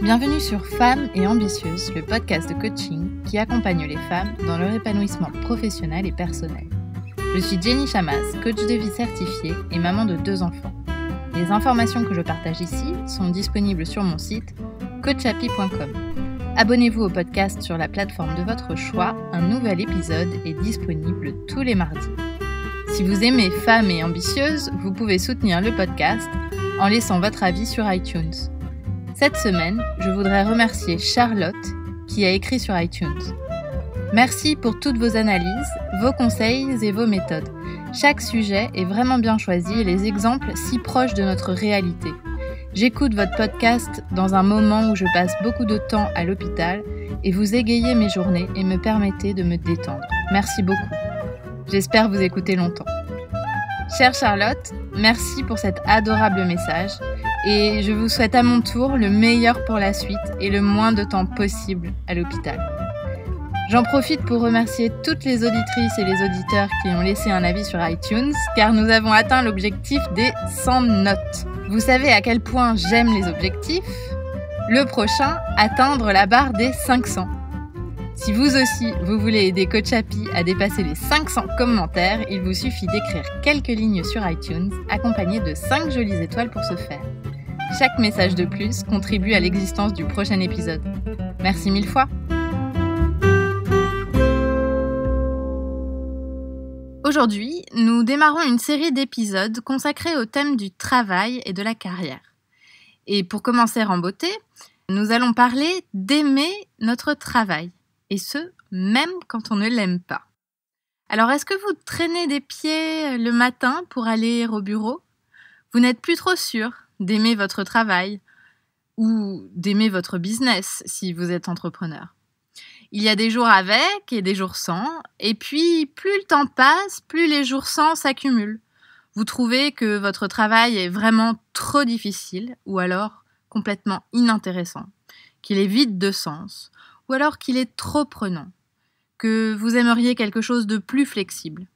Bienvenue sur Femmes et Ambitieuses, le podcast de coaching qui accompagne les femmes dans leur épanouissement professionnel et personnel. Je suis Jenny Chamas, coach de vie certifiée et maman de 2 enfants. Les informations que je partage ici sont disponibles sur mon site coachapi.com. Abonnez-vous au podcast sur la plateforme de votre choix, un nouvel épisode est disponible tous les mardis. Si vous aimez Femmes et Ambitieuses, vous pouvez soutenir le podcast en laissant votre avis sur iTunes. Cette semaine, je voudrais remercier Charlotte qui a écrit sur iTunes. Merci pour toutes vos analyses, vos conseils et vos méthodes. Chaque sujet est vraiment bien choisi et les exemples si proches de notre réalité. J'écoute votre podcast dans un moment où je passe beaucoup de temps à l'hôpital et vous égayez mes journées et me permettez de me détendre. Merci beaucoup. J'espère vous écouter longtemps. Chère Charlotte, merci pour cet adorable message et je vous souhaite à mon tour le meilleur pour la suite et le moins de temps possible à l'hôpital. J'en profite pour remercier toutes les auditrices et les auditeurs qui ont laissé un avis sur iTunes car nous avons atteint l'objectif des 100 notes. Vous savez à quel point j'aime les objectifs. Le prochain, atteindre la barre des 500. Si vous aussi, vous voulez aider Coachapi à dépasser les 500 commentaires, il vous suffit d'écrire quelques lignes sur iTunes, accompagnées de 5 jolies étoiles pour ce faire. Chaque message de plus contribue à l'existence du prochain épisode. Merci 1000 fois. Aujourd'hui, nous démarrons une série d'épisodes consacrés au thème du travail et de la carrière. Et pour commencer en beauté, nous allons parler d'aimer notre travail. Et ce, même quand on ne l'aime pas. Alors, est-ce que vous traînez des pieds le matin pour aller au bureau ? Vous n'êtes plus trop sûr d'aimer votre travail ou d'aimer votre business si vous êtes entrepreneur. Il y a des jours avec et des jours sans, et puis plus le temps passe, plus les jours sans s'accumulent. Vous trouvez que votre travail est vraiment trop difficile ou alors complètement inintéressant, qu'il est vide de sens, ou alors qu'il est trop prenant, que vous aimeriez quelque chose de plus flexible.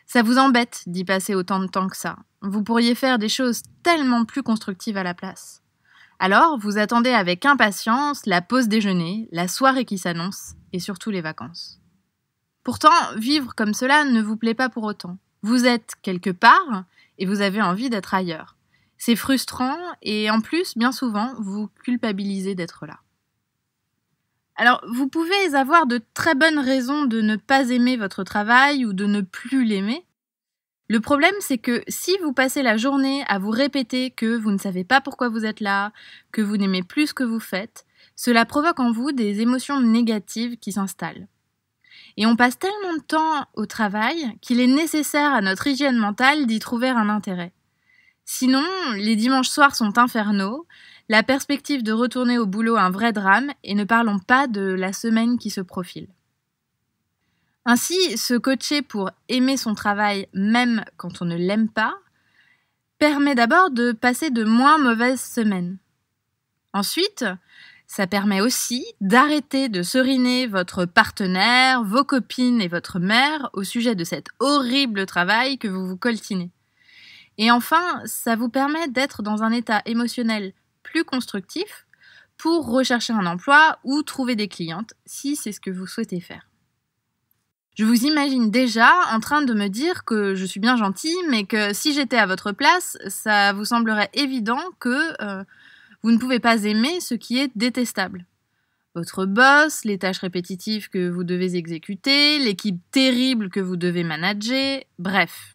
Ça vous embête d'y passer autant de temps que ça. Vous pourriez faire des choses tellement plus constructives à la place. Alors, vous attendez avec impatience la pause déjeuner, la soirée qui s'annonce, et surtout les vacances. Pourtant, vivre comme cela ne vous plaît pas pour autant. Vous êtes quelque part, et vous avez envie d'être ailleurs. C'est frustrant, et en plus, bien souvent, vous culpabilisez d'être là. Alors, vous pouvez avoir de très bonnes raisons de ne pas aimer votre travail ou de ne plus l'aimer. Le problème, c'est que si vous passez la journée à vous répéter que vous ne savez pas pourquoi vous êtes là, que vous n'aimez plus ce que vous faites, cela provoque en vous des émotions négatives qui s'installent. Et on passe tellement de temps au travail qu'il est nécessaire à notre hygiène mentale d'y trouver un intérêt. Sinon, les dimanches soirs sont infernaux, la perspective de retourner au boulot un vrai drame, et ne parlons pas de la semaine qui se profile. Ainsi, se coacher pour aimer son travail même quand on ne l'aime pas, permet d'abord de passer de moins mauvaises semaines. Ensuite, ça permet aussi d'arrêter de seriner votre partenaire, vos copines et votre mère au sujet de cet horrible travail que vous vous coltinez. Et enfin, ça vous permet d'être dans un état émotionnel plus constructif pour rechercher un emploi ou trouver des clientes si c'est ce que vous souhaitez faire. Je vous imagine déjà en train de me dire que je suis bien gentille, mais que si j'étais à votre place, ça vous semblerait évident que vous ne pouvez pas aimer ce qui est détestable. Votre boss, les tâches répétitives que vous devez exécuter, l'équipe terrible que vous devez manager, bref.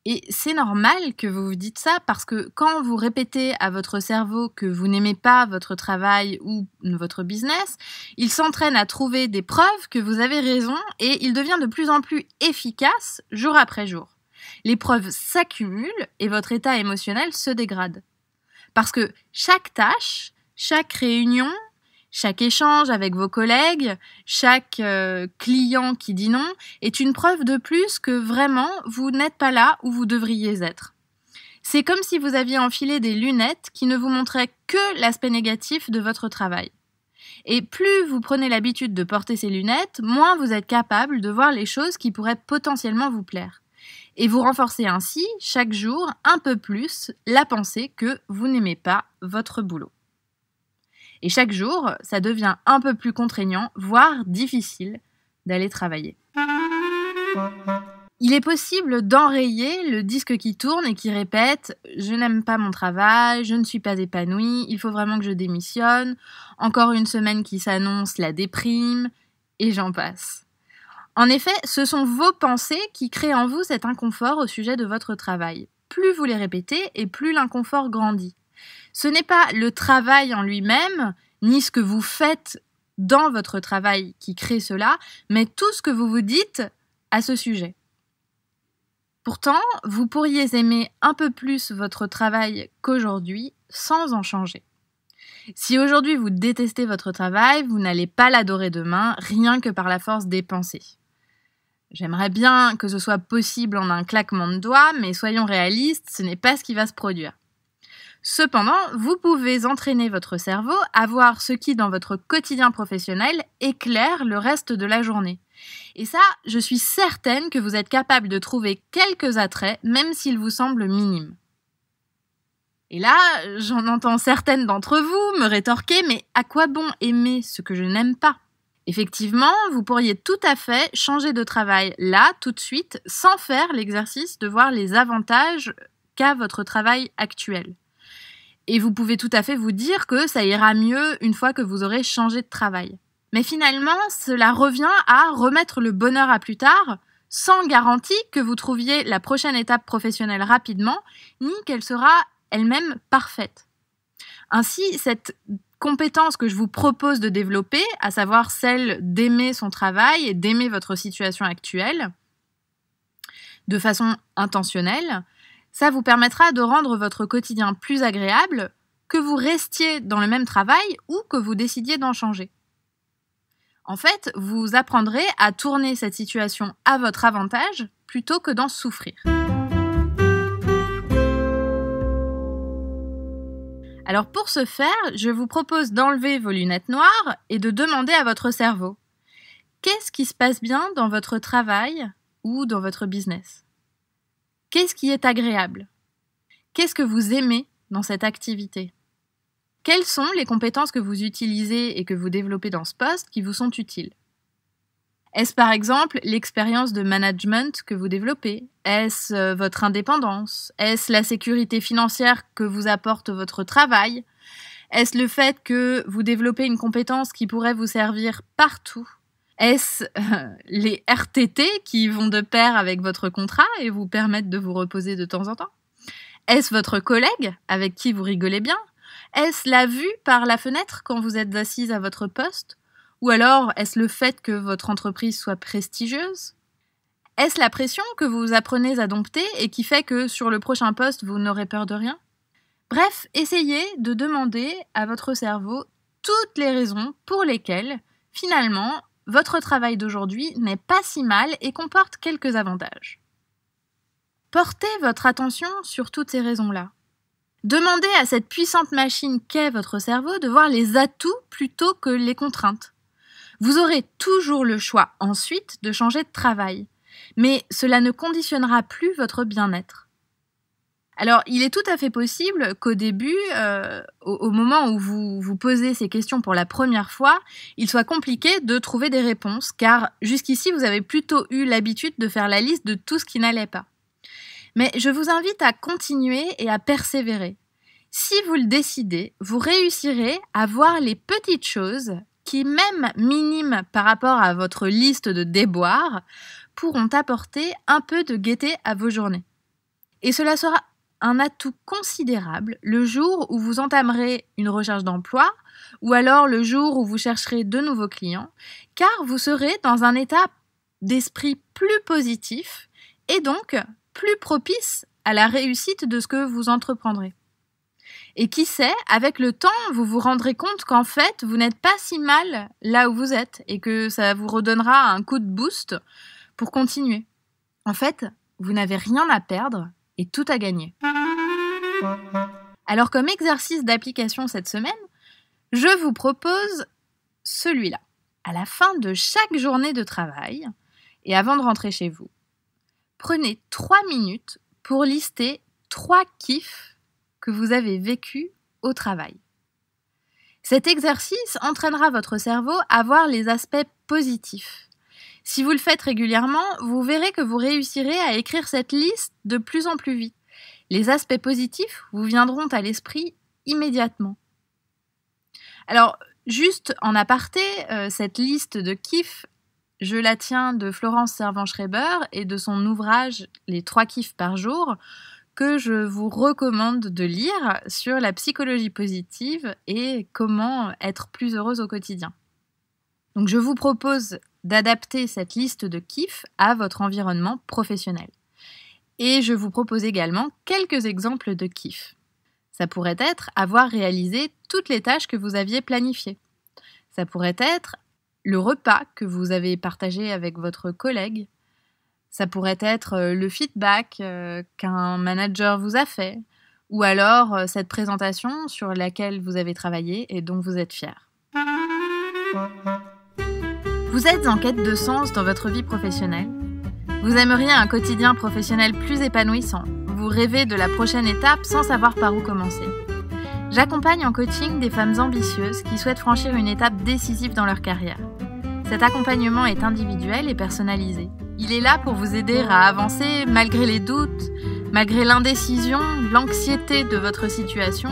Et c'est normal que vous vous dites ça parce que quand vous répétez à votre cerveau que vous n'aimez pas votre travail ou votre business, il s'entraîne à trouver des preuves que vous avez raison et il devient de plus en plus efficace jour après jour. Les preuves s'accumulent et votre état émotionnel se dégrade. Parce que chaque tâche, chaque réunion, chaque échange avec vos collègues, chaque client qui dit non est une preuve de plus que vraiment vous n'êtes pas là où vous devriez être. C'est comme si vous aviez enfilé des lunettes qui ne vous montraient que l'aspect négatif de votre travail. Et plus vous prenez l'habitude de porter ces lunettes, moins vous êtes capable de voir les choses qui pourraient potentiellement vous plaire. Et vous renforcez ainsi, chaque jour, un peu plus la pensée que vous n'aimez pas votre boulot. Et chaque jour, ça devient un peu plus contraignant, voire difficile d'aller travailler. Il est possible d'enrayer le disque qui tourne et qui répète « Je n'aime pas mon travail, je ne suis pas épanouie, il faut vraiment que je démissionne, encore une semaine qui s'annonce, la déprime, et j'en passe ». En effet, ce sont vos pensées qui créent en vous cet inconfort au sujet de votre travail. Plus vous les répétez et plus l'inconfort grandit. Ce n'est pas le travail en lui-même, ni ce que vous faites dans votre travail qui crée cela, mais tout ce que vous vous dites à ce sujet. Pourtant, vous pourriez aimer un peu plus votre travail qu'aujourd'hui sans en changer. Si aujourd'hui vous détestez votre travail, vous n'allez pas l'adorer demain, rien que par la force des pensées. J'aimerais bien que ce soit possible en un claquement de doigts, mais soyons réalistes, ce n'est pas ce qui va se produire. Cependant, vous pouvez entraîner votre cerveau à voir ce qui, dans votre quotidien professionnel, éclaire le reste de la journée. Et ça, je suis certaine que vous êtes capable de trouver quelques attraits, même s'ils vous semblent minimes. Et là, j'en entends certaines d'entre vous me rétorquer « Mais à quoi bon aimer ce que je n'aime pas ?» Effectivement, vous pourriez tout à fait changer de travail là, tout de suite, sans faire l'exercice de voir les avantages qu'a votre travail actuel. Et vous pouvez tout à fait vous dire que ça ira mieux une fois que vous aurez changé de travail. Mais finalement, cela revient à remettre le bonheur à plus tard, sans garantie que vous trouviez la prochaine étape professionnelle rapidement, ni qu'elle sera elle-même parfaite. Ainsi, cette compétence que je vous propose de développer, à savoir celle d'aimer son travail et d'aimer votre situation actuelle, de façon intentionnelle, ça vous permettra de rendre votre quotidien plus agréable, que vous restiez dans le même travail ou que vous décidiez d'en changer. En fait, vous apprendrez à tourner cette situation à votre avantage plutôt que d'en souffrir. Alors pour ce faire, je vous propose d'enlever vos lunettes noires et de demander à votre cerveau « Qu'est-ce qui se passe bien dans votre travail ou dans votre business ? Qu'est-ce qui est agréable ? Qu'est-ce que vous aimez dans cette activité ? Quelles sont les compétences que vous utilisez et que vous développez dans ce poste qui vous sont utiles ? Est-ce par exemple l'expérience de management que vous développez ? Est-ce votre indépendance ? Est-ce la sécurité financière que vous apporte votre travail ? Est-ce le fait que vous développez une compétence qui pourrait vous servir partout ? Est-ce les RTT qui vont de pair avec votre contrat et vous permettent de vous reposer de temps en temps ? Est-ce votre collègue avec qui vous rigolez bien ? Est-ce la vue par la fenêtre quand vous êtes assise à votre poste ? Ou alors, est-ce le fait que votre entreprise soit prestigieuse ? Est-ce la pression que vous apprenez à dompter et qui fait que sur le prochain poste, vous n'aurez peur de rien ? Bref, essayez de demander à votre cerveau toutes les raisons pour lesquelles, finalement, votre travail d'aujourd'hui n'est pas si mal et comporte quelques avantages. Portez votre attention sur toutes ces raisons-là. Demandez à cette puissante machine qu'est votre cerveau de voir les atouts plutôt que les contraintes. Vous aurez toujours le choix ensuite de changer de travail, mais cela ne conditionnera plus votre bien-être. Alors, il est tout à fait possible qu'au début, au moment où vous vous posez ces questions pour la première fois, il soit compliqué de trouver des réponses, car jusqu'ici, vous avez plutôt eu l'habitude de faire la liste de tout ce qui n'allait pas. Mais je vous invite à continuer et à persévérer. Si vous le décidez, vous réussirez à voir les petites choses qui, même minimes par rapport à votre liste de déboires, pourront apporter un peu de gaieté à vos journées. Et cela sera un atout considérable le jour où vous entamerez une recherche d'emploi ou alors le jour où vous chercherez de nouveaux clients, car vous serez dans un état d'esprit plus positif et donc plus propice à la réussite de ce que vous entreprendrez. Et qui sait, avec le temps, vous vous rendrez compte qu'en fait, vous n'êtes pas si mal là où vous êtes et que ça vous redonnera un coup de boost pour continuer. En fait, vous n'avez rien à perdre et tout à gagner. Alors comme exercice d'application cette semaine, je vous propose celui-là. À la fin de chaque journée de travail et avant de rentrer chez vous, prenez 3 minutes pour lister 3 kiffs que vous avez vécus au travail. Cet exercice entraînera votre cerveau à voir les aspects positifs. Si vous le faites régulièrement, vous verrez que vous réussirez à écrire cette liste de plus en plus vite. Les aspects positifs vous viendront à l'esprit immédiatement. Alors, juste en aparté, cette liste de kiffs, je la tiens de Florence Servan-Schreiber et de son ouvrage « Les 3 kiffs par jour » que je vous recommande de lire sur la psychologie positive et comment être plus heureuse au quotidien. Donc, je vous propose d'adapter cette liste de kiffs à votre environnement professionnel. Et je vous propose également quelques exemples de kiffs. Ça pourrait être avoir réalisé toutes les tâches que vous aviez planifiées. Ça pourrait être le repas que vous avez partagé avec votre collègue. Ça pourrait être le feedback qu'un manager vous a fait. Ou alors cette présentation sur laquelle vous avez travaillé et dont vous êtes fier. Vous êtes en quête de sens dans votre vie professionnelle. Vous aimeriez un quotidien professionnel plus épanouissant. Vous rêvez de la prochaine étape sans savoir par où commencer. J'accompagne en coaching des femmes ambitieuses qui souhaitent franchir une étape décisive dans leur carrière. Cet accompagnement est individuel et personnalisé. Il est là pour vous aider à avancer malgré les doutes, malgré l'indécision, l'anxiété de votre situation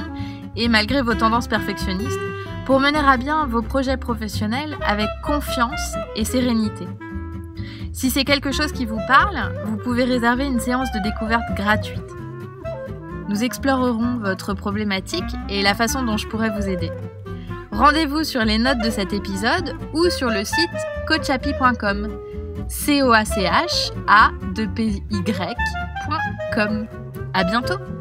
et malgré vos tendances perfectionnistes, pour mener à bien vos projets professionnels avec confiance et sérénité. Si c'est quelque chose qui vous parle, vous pouvez réserver une séance de découverte gratuite. Nous explorerons votre problématique et la façon dont je pourrais vous aider. Rendez-vous sur les notes de cet épisode ou sur le site coachapi.com. coachay.com. À bientôt!